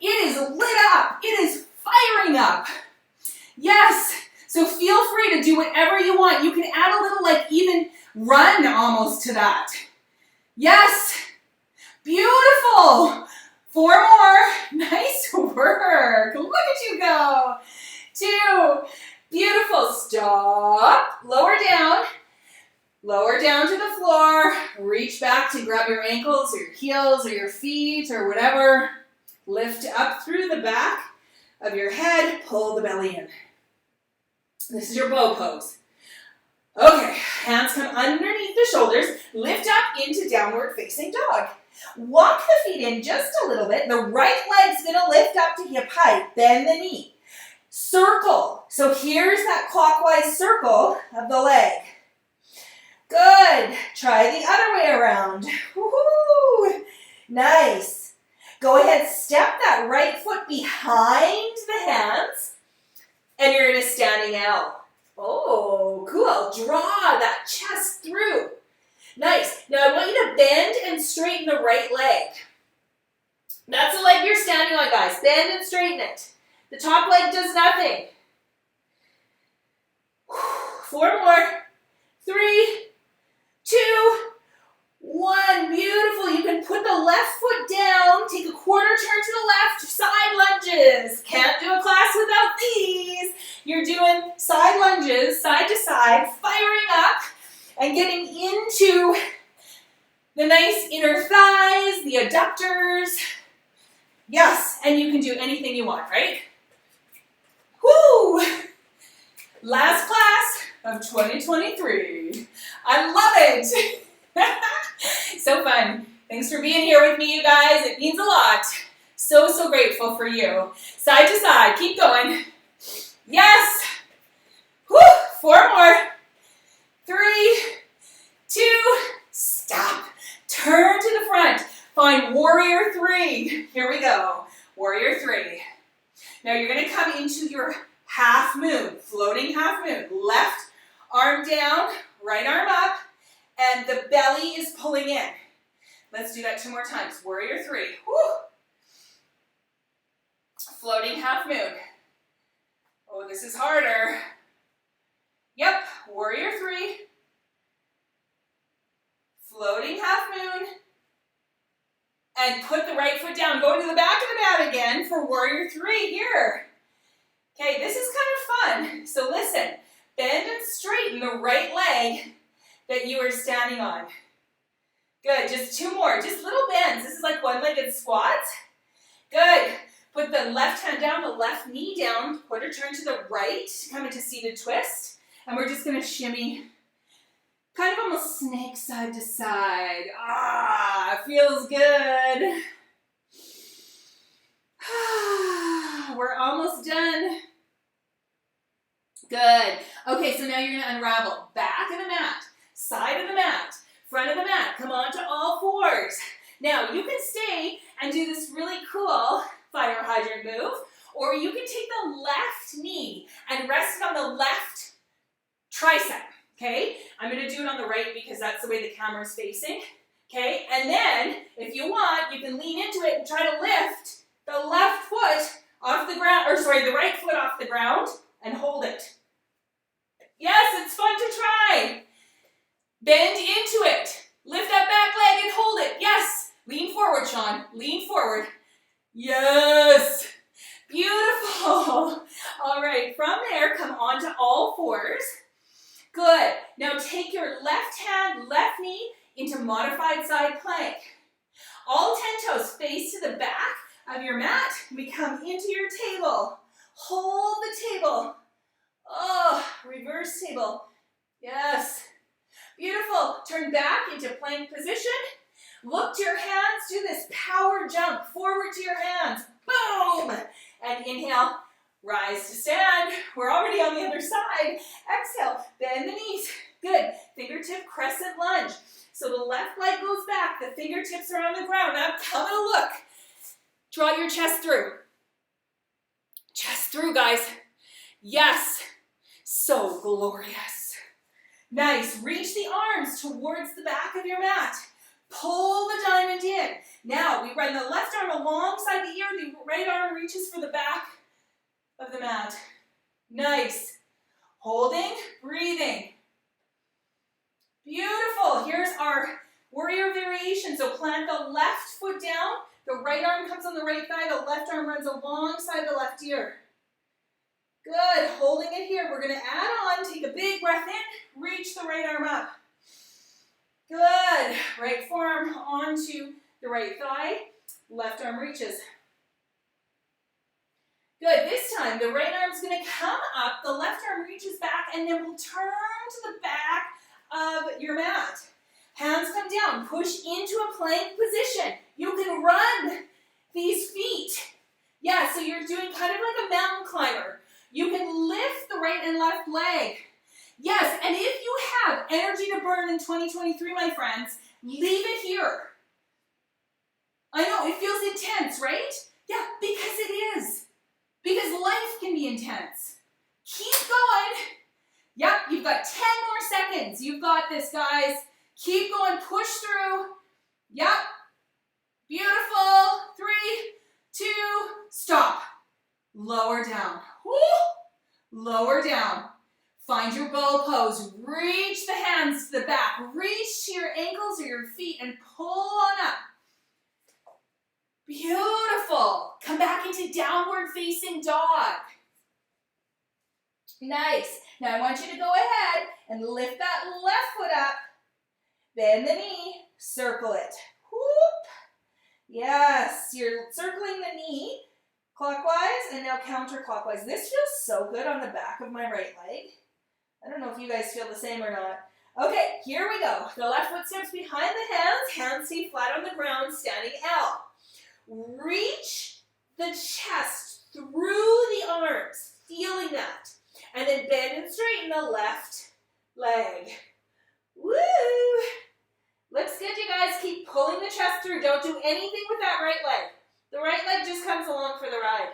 It is lit up. It is firing up. Yes. So feel free to do whatever you want. You can add a little like even run almost to that. Yes. Beautiful. 4 more. Nice work. Look at you go. 2. Beautiful. Stop. Lower down. Lower down to the floor. Reach back to grab your ankles or your heels or your feet or whatever. Lift up through the back of your head. Pull the belly in. This is your bow pose. Okay, hands come underneath the shoulders. Lift up into downward facing dog. Walk the feet in just a little bit. The right leg's going to lift up to hip height. Bend the knee. Circle. So here's that clockwise circle of the leg. Good. Try the other way around. Woohoo! Nice. Go ahead, step that right foot behind the hands, and you're in a standing L. Oh, cool. Draw that chest through. Nice. Now I want you to bend and straighten the right leg. That's the leg you're standing on, guys. Bend and straighten it. The top leg does nothing. 4 more. 3, 2, 1. Beautiful. You can put the left foot down, take a quarter turn to the left, side lunges. Can't do a class without these. You're doing side lunges, side to side, firing up and getting into the nice inner thighs, the adductors. Yes, and you can do anything you want, right? Woo! Last class of 2023. I love it. So fun. Thanks for being here with me, you guys. It means a lot. So, so grateful for you. Side to side. Keep going. Yes. Woo! 4 more. 3, 2, stop. Turn to the front. Find warrior 3. Here we go. Warrior 3. Now you're going to come into your half moon, floating half moon. Left arm down, right arm up, and the belly is pulling in. Let's do that 2 more times. Warrior 3. Woo. Floating half moon. Oh, this is harder. Yep, warrior 3. Floating half moon. And put the right foot down. Go to the back of the mat again for warrior 3 here. Okay, this is kind of fun. So listen, bend and straighten the right leg that you are standing on. Good, just 2 more, just little bends. This is like one-legged squats. Good, put the left hand down, the left knee down, quarter turn to the right, come into seated twist. And we're just gonna shimmy, kind of almost snake side to side. Ah, feels good. We're almost done. Good. Okay, so now you're gonna unravel. Back of the mat, side of the mat, front of the mat. Come on to all 4s. Now, you can stay and do this really cool fire hydrant move, or you can take the left knee and rest it on the left tricep, okay? I'm gonna do it on the right because that's the way the camera is facing, okay? And then, if you want, you can lean into it and try to lift the left foot off the ground, or sorry, the right foot off the ground and hold it. Yes, it's fun to try. Bend into it. Lift that back leg and hold it. Yes. Lean forward, Sean. Lean forward. Yes. Beautiful. All right, from there, come on to all 4s. Good. Now take your left hand, left knee into modified side plank. All 10 toes face to the back of your mat. We come into your table. Hold the table. Oh, reverse table. Yes. Beautiful. Turn back into plank position. Look to your hands. Do this power jump forward to your hands. Boom. And inhale. Rise to stand. We're already on the other side. Exhale. Bend the knees. Good. Fingertip crescent lunge. So the left leg goes back. The fingertips are on the ground. Now come and look. Draw your chest through. Chest through, guys. Yes. So glorious. Nice. Reach the arms towards the back of your mat. Pull the diamond in. Now we run the left arm alongside the ear. The right arm reaches for the back of the mat. Nice. Holding, breathing. Beautiful. Here's our warrior variation. So plant the left foot down. The right arm comes on the right thigh. The left arm runs alongside the left ear. Good. Holding it here. We're going to add on. Take a big breath in. Reach the right arm up. Good. Right forearm onto the right thigh. Left arm reaches. Good. This time, the right arm's going to come up. The left arm reaches back, and then we'll turn to the back of your mat. Hands come down. Push into a plank position. You can run these feet. Yeah, so you're doing kind of like a mountain climber. You can lift the right and left leg. Yes, and if you have energy to burn in 2023, my friends, leave it here. I know, it feels intense, right? Yeah, because it is. Because life can be intense. Keep going. Yep, you've got 10 more seconds. You've got this, guys. Keep going, push through. Yep. Beautiful. 3, 2, stop. Lower down. Woo. Lower down. Find your bow pose. Reach the hands to the back. Reach to your ankles or your feet and pull on up. Beautiful. Come back into downward facing dog. Nice. Now I want you to go ahead and lift that left foot up. Bend the knee. Circle it. Whoop. Yes. You're circling the knee clockwise and now counterclockwise. This feels so good on the back of my right leg. I don't know if you guys feel the same or not. Okay, here we go. The left foot steps behind the hands. Hands stay flat on the ground, standing L. Reach the chest through the arms, feeling that. And then bend and straighten the left leg. Woo! Looks good, you guys. Keep pulling the chest through. Don't do anything with that right leg. The right leg just comes along for the ride.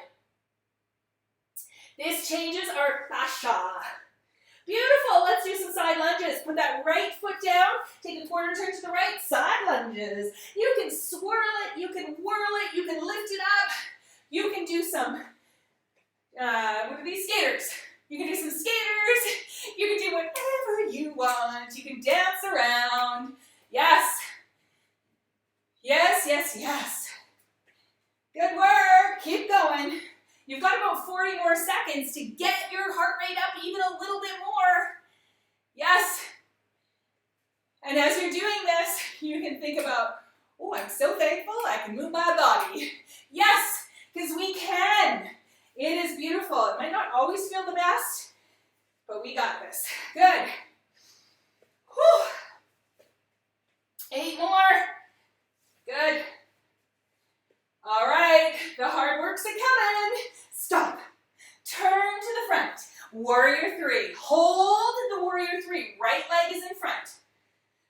This changes our fascia. Beautiful. Let's do some side lunges. Put that right foot down. Take a quarter turn to the right. Side lunges. You can swirl it. You can whirl it. You can lift it up. You can do some, what are these? Skaters. You can do some skaters. You can do whatever you want. You can dance around. Yes. Yes, yes, yes. Good work. Keep going. You've got about 40 more seconds to get your heart rate up even a little bit more. Yes. And as you're doing this, you can think about, oh, I'm so thankful I can move my body. Yes, because we can. It is beautiful. It might not always feel the best, but we got this. Good. Whew. 8 more. Good. All right, the hard work's a-coming. Stop. Turn to the front. Warrior 3. Hold the warrior 3. Right leg is in front.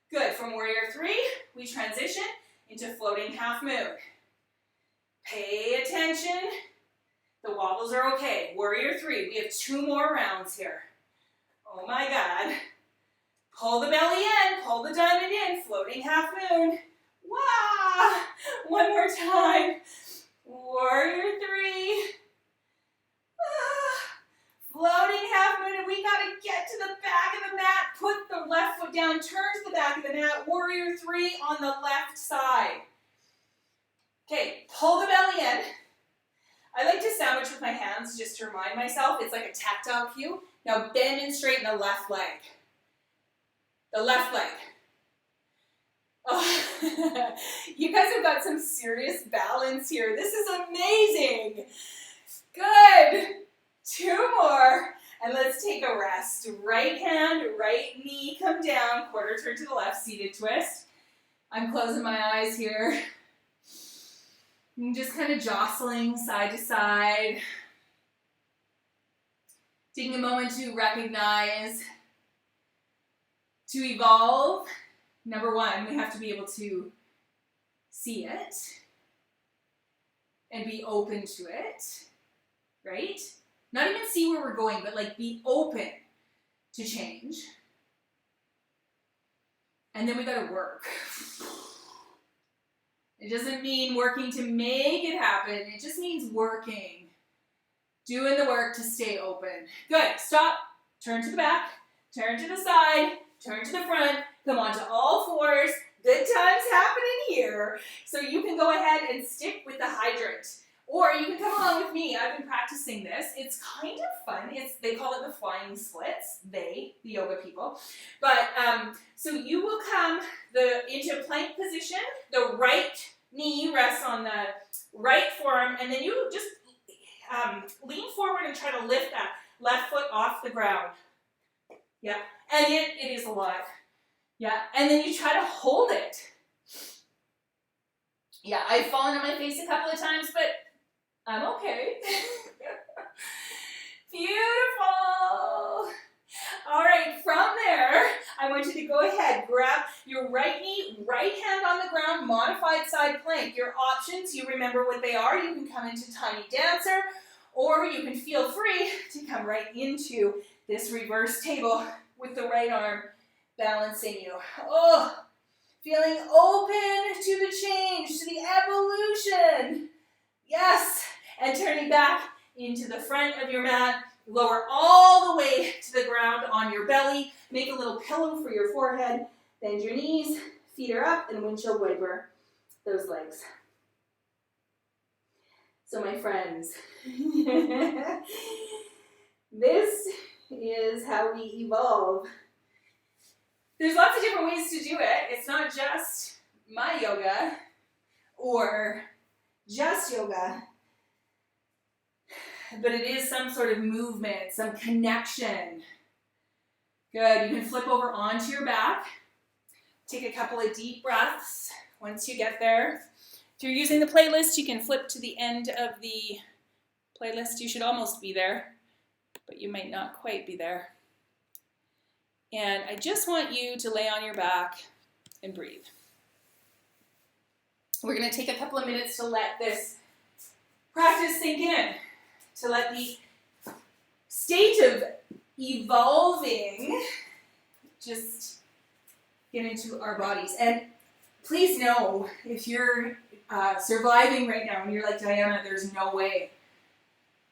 Good. From warrior 3, we transition into floating half moon. Pay attention. The wobbles are okay. Warrior 3. We have 2 more rounds here. Oh my God. Pull the belly in. Pull the diamond in. Floating half moon. Wow! One more time. Warrior 3. Floating half moon, and we gotta get to the back of the mat. Put the left foot down, turn to the back of the mat. Warrior 3 on the left side. Okay, pull the belly in. I like to sandwich with my hands just to remind myself. It's like a tactile cue. Now bend and straighten the left leg. The left leg. Oh, you guys have got some serious balance here. This is amazing. Good. 2 more. And let's take a rest. Right hand, right knee, come down. Quarter turn to the left, seated twist. I'm closing my eyes here. I'm just kind of jostling side to side. Taking a moment to recognize, to evolve. Number 1, we have to be able to see it and be open to it, right? Not even see where we're going, but like be open to change. And then we gotta work. It doesn't mean working to make it happen. It just means working. Doing the work to stay open. Good, stop, turn to the back, turn to the side, turn to the front, come onto all fours. Good times happening here. So you can go ahead and stick with the hydrant. Or you can come along with me. I've been practicing this. It's kind of fun. They call it the flying splits. The yoga people. But so you will come into plank position. The right knee rests on the right forearm, and then you just lean forward and try to lift that left foot off the ground. Yeah, and it is a lot. Yeah, and then you try to hold it. Yeah, I've fallen on my face a couple of times, but I'm okay. Beautiful. All right, from there, I want you to go ahead, grab your right knee, right hand on the ground, modified side plank. Your options, you remember what they are. You can come into tiny dancer, or you can feel free to come right into this reverse table with the right arm balancing you. Oh, feeling open to the change, to the evolution. Yes, and turning back into the front of your mat. Lower all the way to the ground on your belly. Make a little pillow for your forehead. Bend your knees, feet are up, and windshield wiper those legs. So my friends, this is how we evolve. There's lots of different ways to do it. It's not just my yoga or just yoga, but it is some sort of movement, some connection. Good. You can flip over onto your back. Take a couple of deep breaths once you get there. If you're using the playlist, you can flip to the end of the playlist. You should almost be there, but you might not quite be there. And I just want you to lay on your back and breathe. We're going to take a couple of minutes to let this practice sink in, to let the state of evolving just get into our bodies. And please know, if you're surviving right now and you're like, Diana, there's no way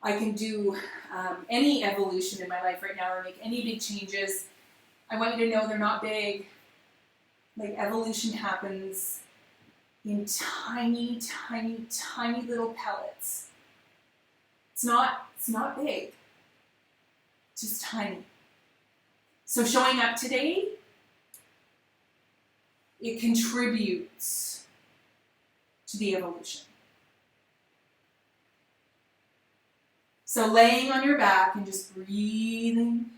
I can do any evolution in my life right now or make any big changes, I want you to know they're not big. Like, evolution happens in tiny, tiny, tiny little pellets. It's not big. It's just tiny. So showing up today, it contributes to the evolution. So laying on your back and just breathing.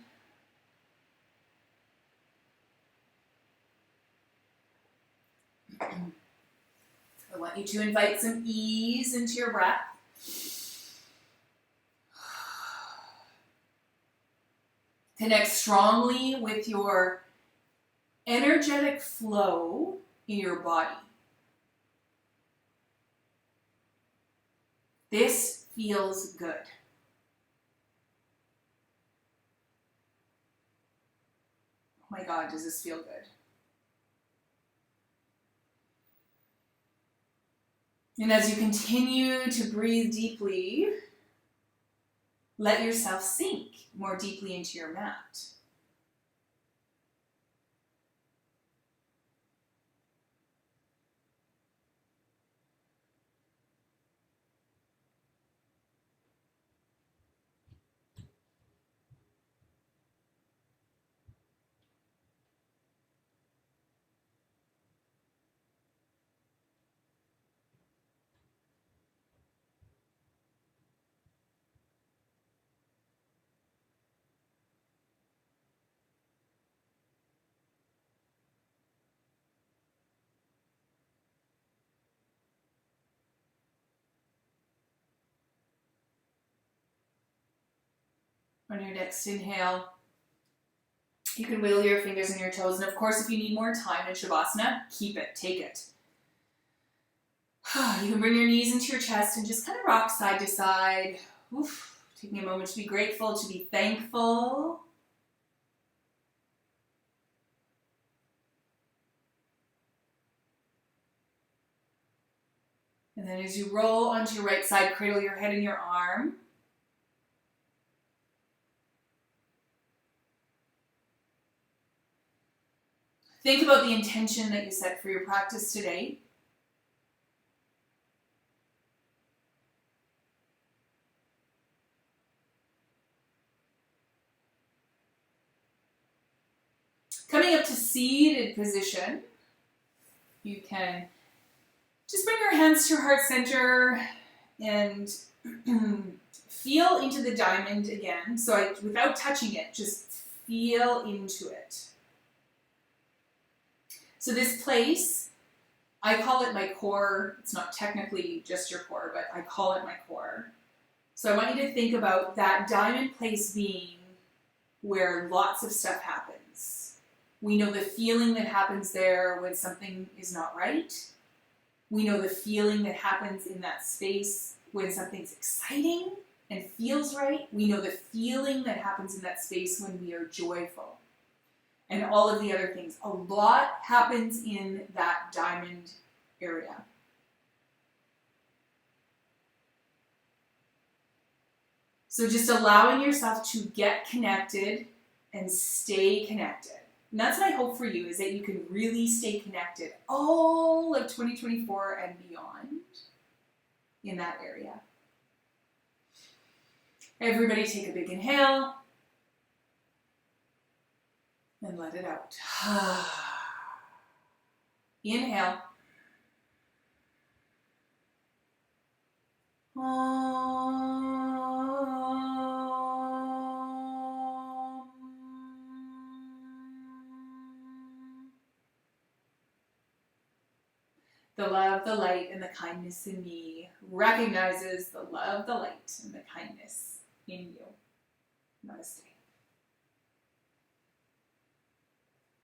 I want you to invite some ease into your breath. Connect strongly with your energetic flow in your body. This feels good. Oh my God, does this feel good? And as you continue to breathe deeply, let yourself sink more deeply into your mat. On your next inhale, you can wiggle your fingers and your toes. And of course, if you need more time in Shavasana, keep it, take it. You can bring your knees into your chest and just kind of rock side to side. Oof. Taking a moment to be grateful, to be thankful. And then as you roll onto your right side, cradle your head in your arm. Think about the intention that you set for your practice today. Coming up to seated position, you can just bring your hands to your heart center and feel into the diamond again. So without touching it, just feel into it. So this place, I call it my core. It's not technically just your core, but I call it my core. So I want you to think about that diamond place being where lots of stuff happens. We know the feeling that happens there when something is not right. We know the feeling that happens in that space when something's exciting and feels right. We know the feeling that happens in that space when we are joyful. and all of the other things. A lot happens in that diamond area. So just allowing yourself to get connected and stay connected. And that's my hope for you, is that you can really stay connected all of 2024 and beyond in that area. Everybody take a big inhale and let it out. Inhale. The love, the light, and the kindness in me recognizes the love, the light, and the kindness in you. Namaste.